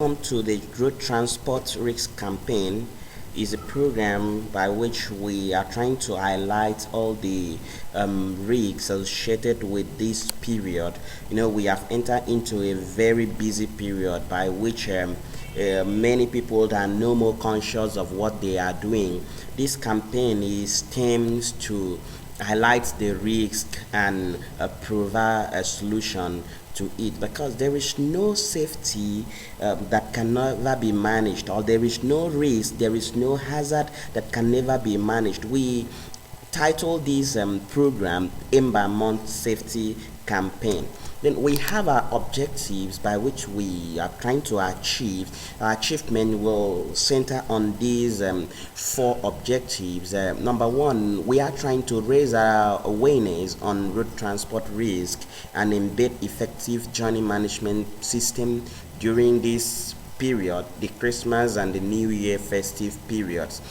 Welcome to the Road Transport Risk Campaign is a program by which we are trying to highlight all the risks associated with this period. We have entered into a very busy period by which many people are no more conscious of what they are doing. This campaign is aimed to highlight the risk and provide a solution to it, because there is no safety that can never be managed, or there is no risk, there is no hazard that can never be managed. We title this program Ember Month Safety Campaign. Then we have our objectives by which we are trying to achieve. Our achievement will center on these four objectives. Number one, we are trying to raise our awareness on road transport risk and embed effective journey management system during this period, the Christmas and the New Year festive periods.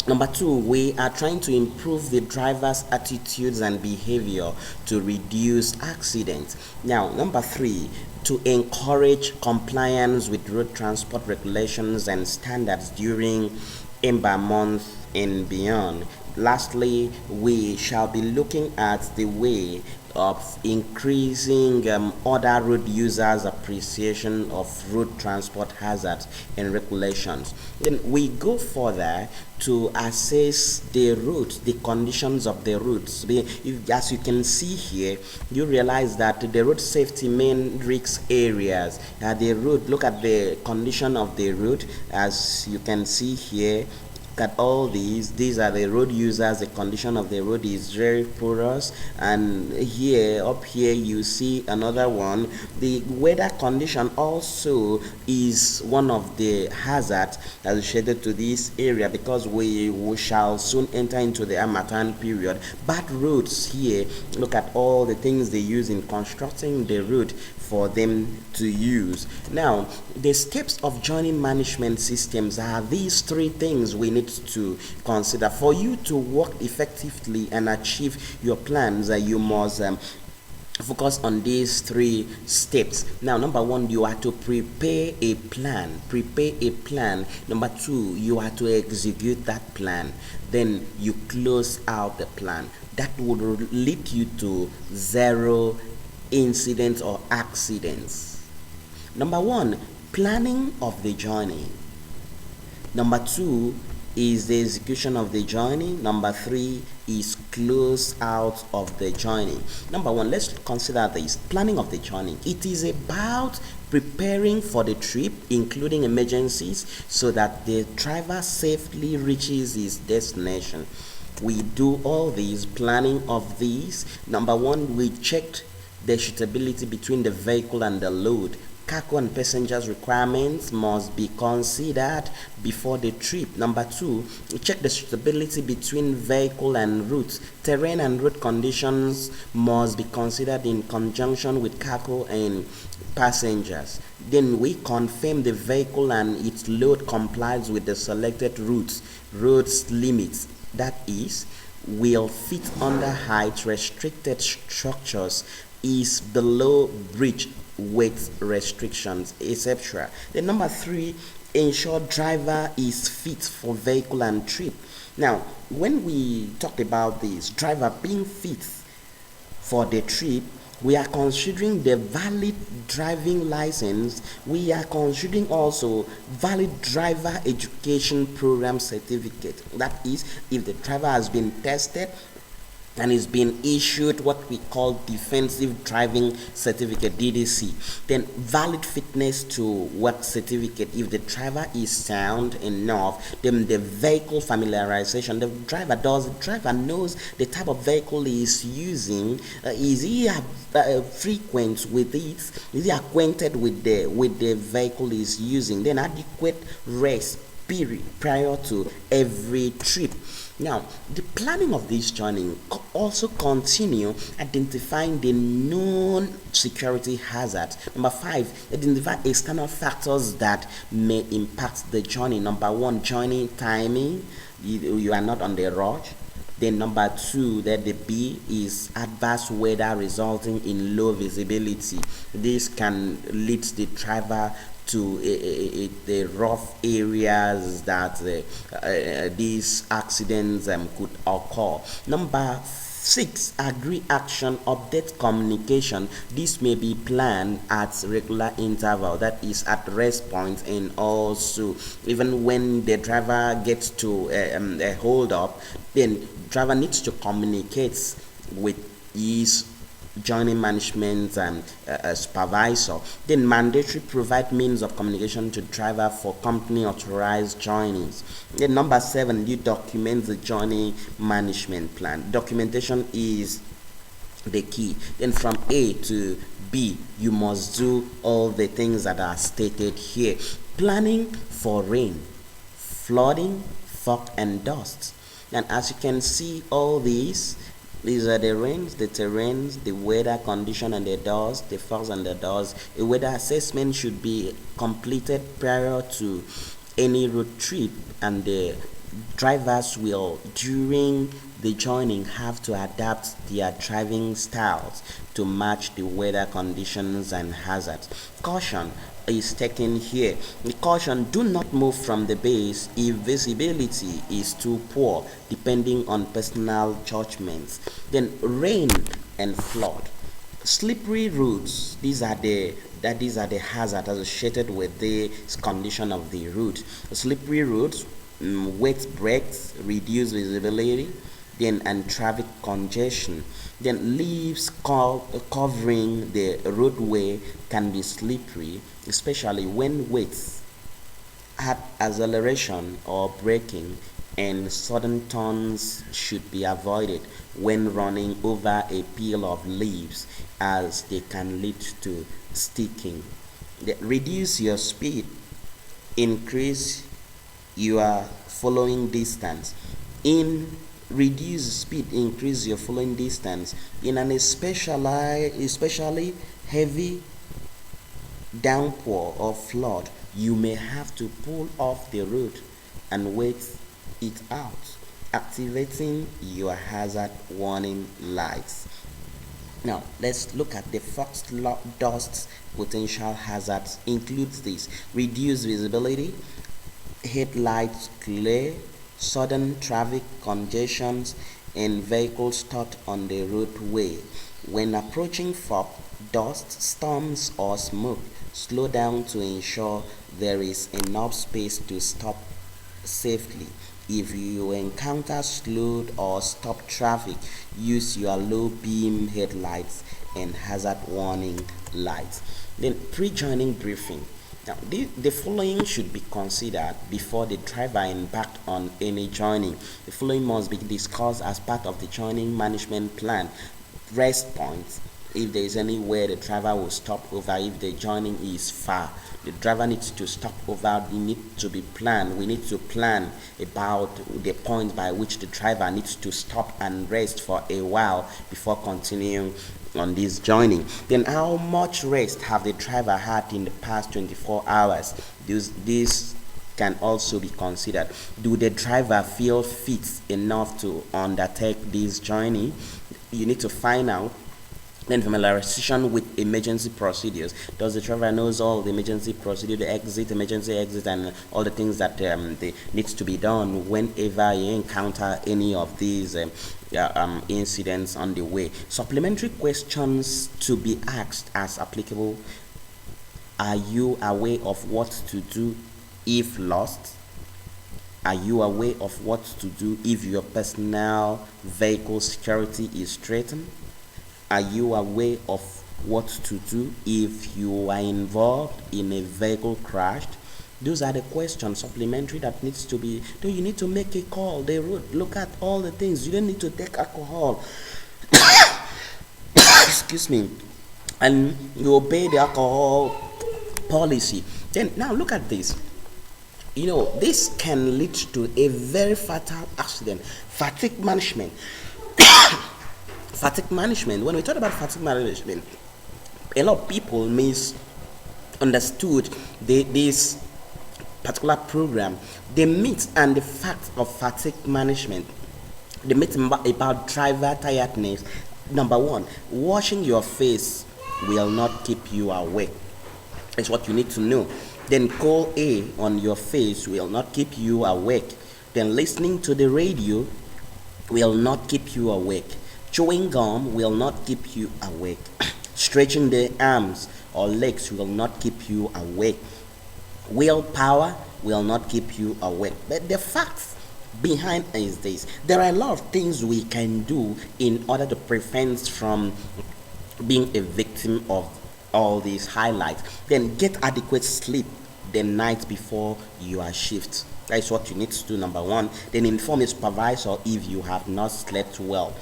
Number two, we are trying to improve the driver's attitudes and behavior to reduce accidents. Now, number three, to encourage compliance with road transport regulations and standards during Ember Month and beyond. Lastly, we shall be looking at the way of increasing other road users' appreciation of road transport hazards and regulations. Then we go further to assess the route, the conditions of the routes. As you can see here, you realize that the road safety main risk areas are the road. Look at the condition of the route, as you can see here. At all these are the road users. The condition of the road is very porous, and up here you see another one. The weather condition also is one of the hazards associated to this area, because we shall soon enter into the Harmattan period. Bad roads here, look at all the things they use in constructing the road for them to use. Now, the steps of journey management systems are these three things we need to consider. For you to work effectively and achieve your plans, you must focus on these three steps. Now, number one, you are to prepare a plan. Number two, you are to execute that plan. Then you close out the plan. That would lead you to zero incidents or accidents. Number one, planning of the journey. Number two is the execution of the journey. Number three is close out of the journey. Number one, let's consider this planning of the journey. It is about preparing for the trip, including emergencies, so that the driver safely reaches his destination. We do all these planning of these. Number one, we checked the suitability between the vehicle and the load. Cargo and passengers requirements must be considered before the trip. Number two, check the suitability between vehicle and route. Terrain and road conditions must be considered in conjunction with cargo and passengers. Then we confirm the vehicle and its load complies with the selected roads limits. That is, will fit under height restricted structures, is below bridge weight restrictions, etc. Then number three, ensure driver is fit for vehicle and trip. Now, when we talk about this driver being fit for the trip, we are considering the valid driving license. We are considering also valid driver education program certificate. That is, if the driver has been tested and is being issued what we call defensive driving certificate, DDC. Then valid fitness to work certificate. If the driver is sound enough, then the vehicle familiarization. The driver knows the type of vehicle he is using. Is he frequent with it? Is he acquainted with the vehicle he is using? Then adequate rest period prior to every trip. Now, the planning of this journey also continue identifying the known security hazards. Number five, identify external factors that may impact the journey. Number one, journey timing. You are not on the road. Then number two, that the B is adverse weather resulting in low visibility. This can lead the driver to the rough areas that these accidents could occur. Number six, agree action update communication. This may be planned at regular interval, that is at rest points, and also even when the driver gets to a hold up, then driver needs to communicate with his journey management and supervisor. Then mandatory provide means of communication to driver for company authorized journeys. Then number seven, you document the journey management plan. Documentation is the key. Then from A to B, you must do all the things that are stated here. Planning for rain, flooding, fog and dust. And as you can see, all these are the rains, the terrains, the weather condition and the dust, the fogs and the dust. A weather assessment should be completed prior to any road trip, and the drivers will, during the journey, have to adapt their driving styles to match the weather conditions and hazards. Caution is taken here. The caution: do not move from the base if visibility is too poor, depending on personal judgments. Then rain and flood, slippery roads. These are the hazards associated with the condition of the route. Slippery roads, wet brakes, reduced visibility, then and traffic congestion. Then leaves covering the roadway can be slippery, especially when weights at acceleration or braking, and sudden turns should be avoided when running over a pile of leaves, as they can lead to sticking. Reduce your speed, increase your following distance. In reduce speed, increase your following distance. In an especially heavy downpour or flood, you may have to pull off the road and wait it out, activating your hazard warning lights. Now let's look at the first dust potential hazards. Includes this: reduced visibility, headlights glare, sudden traffic congestions, and vehicles stuck on the roadway. When approaching fog, dust storms or smoke, slow down to ensure there is enough space to stop safely. If you encounter slowed or stopped traffic, use your low beam headlights and hazard warning lights. Then pre-joining briefing. Now, the following should be considered before the driver embarked on any journey. The following must be discussed as part of the journey management plan. Rest points: if there is anywhere the driver will stop over, if the journey is far, the driver needs to stop over. We need to be planned. We need to plan about the point by which the driver needs to stop and rest for a while before continuing on this journey. Then how much rest have the driver had in the past 24 hours? This can also be considered. Do the driver feel fit enough to undertake this journey? You need to find out. Then familiarization with emergency procedures. Does the driver knows all the emergency procedure, the emergency exit, and all the things that they needs to be done whenever you encounter any of these incidents on the way? Supplementary questions to be asked as applicable: are you aware of what to do if lost? Are you aware of what to do if your personal vehicle security is threatened? Are you aware of what to do if you are involved in a vehicle crash? Those are the questions supplementary that needs to be. Do you need to make a call? They look at all the things. You don't need to take alcohol. Excuse me. And you obey the alcohol policy. Then now look at this. This can lead to a very fatal accident. Fatigue management. Fatigue management. When we talk about fatigue management, a lot of people misunderstood this particular program. The myth and the fact of fatigue management The myth about driver tiredness. Number one, washing your face will not keep you awake. That's what you need to know. Then coal A on your face will not keep you awake. Then listening to the radio will not keep you awake. Chewing gum will not keep you awake. Stretching the arms or legs will not keep you awake. Willpower will not keep you awake. But the facts behind is this: there are a lot of things we can do in order to prevent from being a victim of all these highlights. Then get adequate sleep the night before your shift. That's what you need to do, number one. Then inform a supervisor if you have not slept well.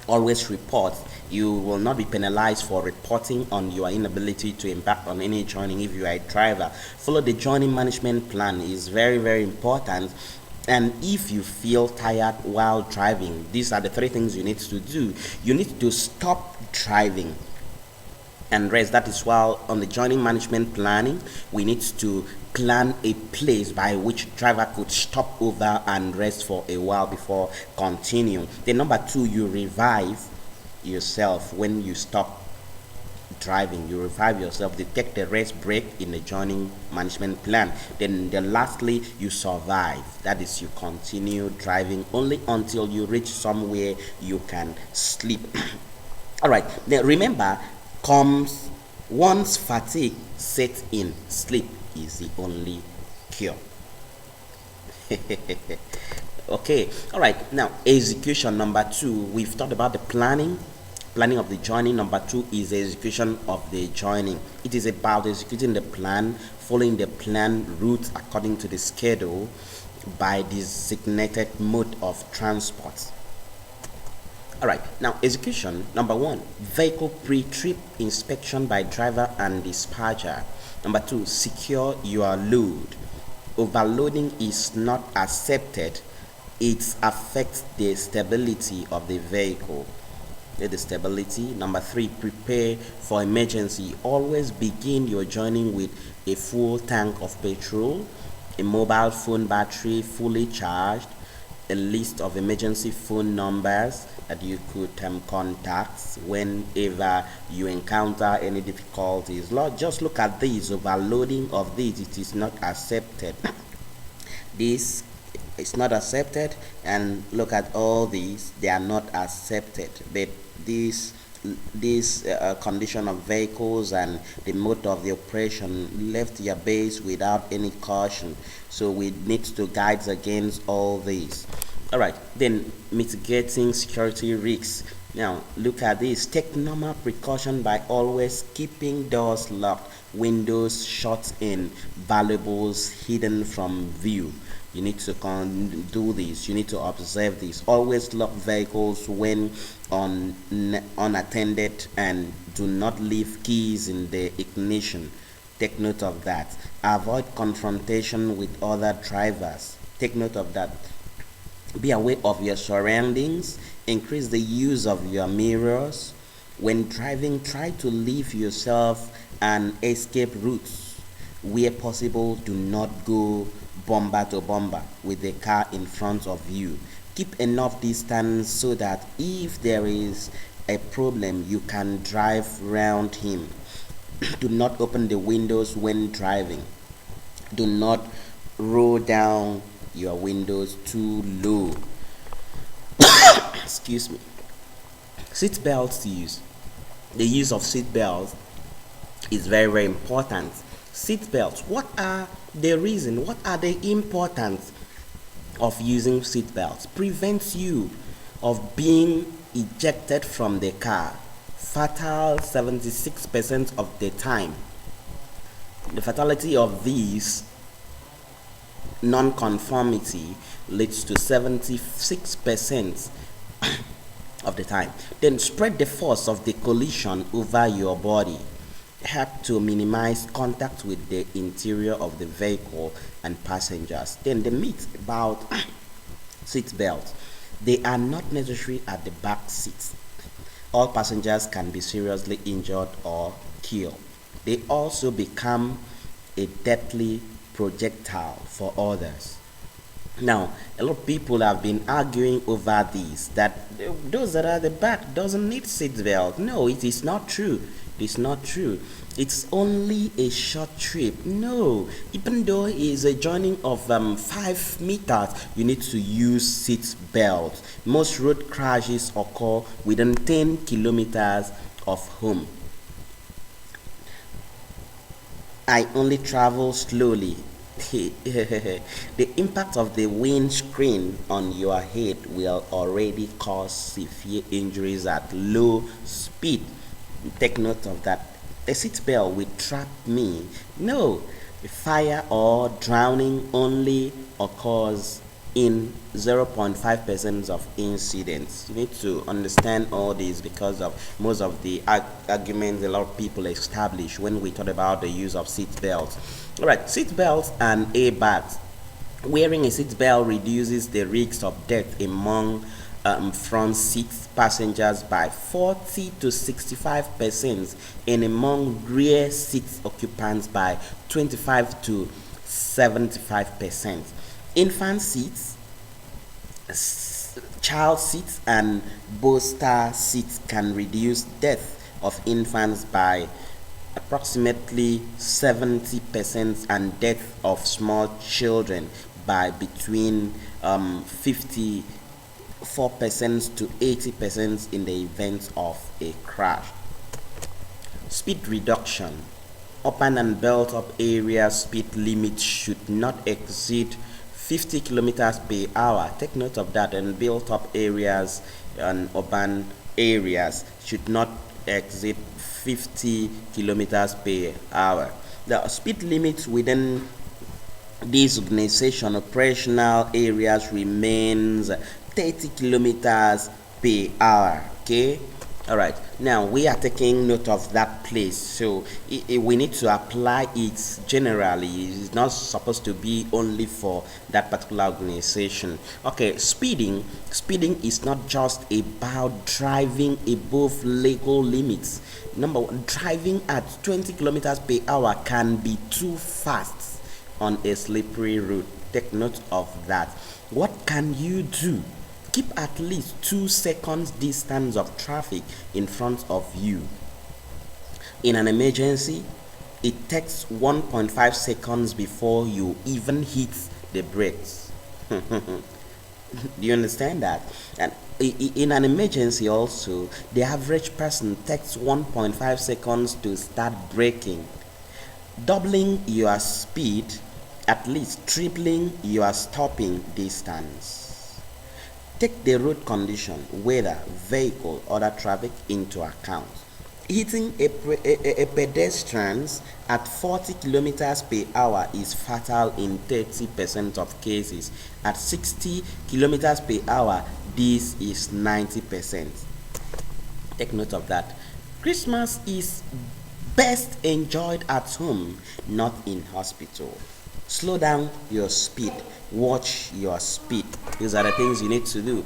Always report. You will not be penalized for reporting on your inability to embark on any journey if you are a driver. Follow the journey management plan. Is very, very important. And if you feel tired while driving, these are the three things you need to do. You need to stop driving and rest. That is why on the journey management planning, we need to plan a place by which driver could stop over and rest for a while before continuing. Then number two, you revive yourself when you stop driving. You revive yourself. They take the rest break in the journey management plan. Then lastly, you survive. That is, you continue driving only until you reach somewhere you can sleep. All right. Then remember, comes once fatigue sets in, sleep is the only cure. Okay, all right. Now execution, number two. We've talked about the planning of the journey. Number two is the execution of the journey. It is about executing the plan, following the plan route according to the schedule by designated mode of transport. All right, now execution. Number one, vehicle pre-trip inspection by driver and dispatcher. Number two, secure your load. Overloading is not accepted. It affects the stability of the vehicle. The stability. Number three, prepare for emergency. Always begin your journey with a full tank of petrol, a mobile phone battery fully charged, a list of emergency phone numbers that you could contact whenever you encounter any difficulties. Just look at this. Overloading of this, it is not accepted. This is not accepted, and look at all these, they are not accepted. But this condition of vehicles and the mode of the operation left your base without any caution, so we need to guide against all these. All right, then mitigating security risks. Now look at this. Take normal precaution by always keeping doors locked, windows shut in, valuables hidden from view. You need to do this. You need to observe this. Always lock vehicles when unattended, and do not leave keys in the ignition. Take note of that. Avoid confrontation with other drivers. Take note of that. Be aware of your surroundings. Increase the use of your mirrors. When driving, try to leave yourself and escape routes. Where possible, do not go bumper to bumper with the car in front of you. Keep enough distance so that if there is a problem, you can drive around him. Do not open the windows when driving. Do not roll down your windows too low. Excuse me. Seat belts use. The use of seat belts is very, very important. Seat belts. What are the reason? What are the importance of using seat belts? Prevents you of being ejected from the car. Fatal 76% of the time. The fatality of these non-conformity leads to 76% of the time. Then spread the force of the collision over your body. Help to minimize contact with the interior of the vehicle and passengers. Then the myth about seat belts. They are not necessary at the back seats. All passengers can be seriously injured or killed. They also become a deadly projectile for others. Now, a lot of people have been arguing over this, that those that are at the back doesn't need seatbelt. No, it is not true. It is not true. It's only a short trip. No, even though it is a journey of 5 meters, you need to use seat belt. Most road crashes occur within 10 kilometers of home. I only travel slowly. The impact of the windscreen on your head will already cause severe injuries at low speed. Take note of that. The seatbelt will trap me. No, fire or drowning only occurs in 0.5% of incidents. You need to understand all this because of most of the arguments a lot of people establish when we talk about the use of seat belts. All right, seat belts and airbags. Wearing a seat belt reduces the risk of death among front seat passengers by 40 to 65% and among rear seat occupants by 25 to 75%. Infant seats, child seats, and booster seats can reduce death of infants by approximately 70% and death of small children by between 54% to 80% in the event of a crash. Speed reduction. Open and built up area speed limits should not exceed 50 kilometers per hour. Take note of that. And built up areas and urban areas should not exceed 50 kilometers per hour. The speed limits within this organization operational areas remains 30 kilometers per hour. Okay, all right, now we are taking note of that place, so we need to apply it generally. It's not supposed to be only for that particular organization. Okay, speeding is not just about driving above legal limits. Number one, driving at 20 kilometers per hour can be too fast on a slippery road. Take note of that. What can you do? Keep at least 2 seconds distance of traffic in front of you. In an emergency, it takes 1.5 seconds before you even hit the brakes. Do you understand that? And in an emergency also, the average person takes 1.5 seconds to start braking. Doubling your speed, at least tripling your stopping distance. Take the road condition, weather, vehicle, other traffic into account. Hitting a pedestrians at 40 kilometers per hour is fatal in 30% of cases. At 60 kilometers per hour, this is 90%. Take note of that. Christmas is best enjoyed at home, not in hospital. Slow down your speed. Watch your speed. These are the things you need to do.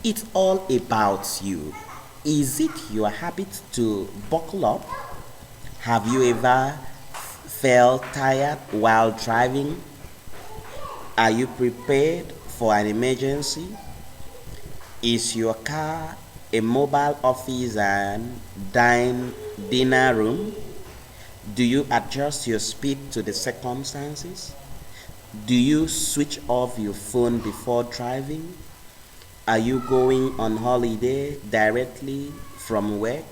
It's all about you. Is it your habit to buckle up? Have you ever felt tired while driving? Are you prepared for an emergency? Is your car a mobile office and dinner room? Do you adjust your speed to the circumstances? Do you switch off your phone before driving? Are you going on holiday directly from work?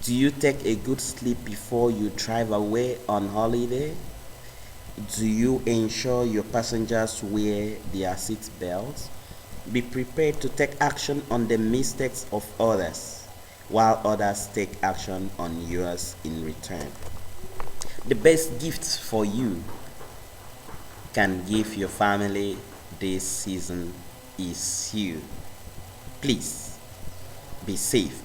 Do you take a good sleep before you drive away on holiday? Do you ensure your passengers wear their seat belts? Be prepared to take action on the mistakes of others, while others take action on yours in return. The best gift for you can give your family this season is you. Please be safe.